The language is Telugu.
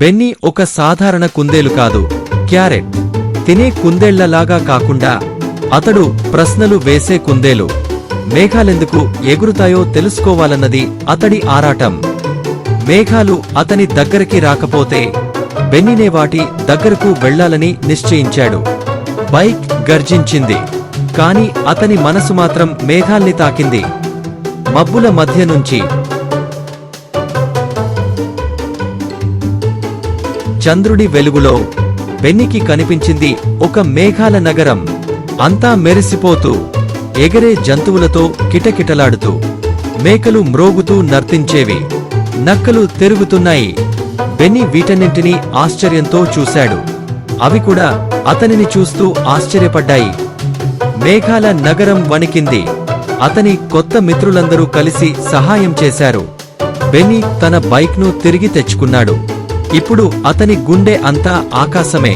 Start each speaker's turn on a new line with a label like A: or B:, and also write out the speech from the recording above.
A: బెన్నీ ఒక సాధారణ కుందేలు కాదు, క్యారెట్ తినే కుందేళ్లలాగా కాకుండా అతడు ప్రశ్నలు వేసే కుందేలు. మేఘాలెందుకు ఎగురుతాయో తెలుసుకోవాలన్నది అతడి ఆరాటం. మేఘాలు అతని దగ్గరికి రాకపోతే బెన్నీనే వాటి దగ్గరకు వెళ్లాలని నిశ్చయించాడు. బైక్ గర్జించింది, కాని అతని మనసు మాత్రం మేఘాల్ని తాకింది. మబ్బుల మధ్య నుంచి చంద్రుడి వెలుగులో బెన్నీకి కనిపించింది ఒక మేఘాల నగరం. అంతా మెరిసిపోతూ, ఎగరే జంతువులతో కిటకిటలాడుతూ. మేకలు మ్రోగుతూ నర్తించేవి, నక్కలు తిరుగుతున్నాయి. బెన్నీ వీటన్నింటినీ ఆశ్చర్యంతో చూశాడు. అవి కూడా అతనిని చూస్తూ ఆశ్చర్యపడ్డాయి. మేఘాల నగరం వణికింది. అతని కొత్త మిత్రులందరూ కలిసి సహాయం చేశారు. బెన్నీ తన బైక్ను తిరిగి తెచ్చుకున్నాడు. ఇప్పుడు అతని గుండె అంతా ఆకాశమే.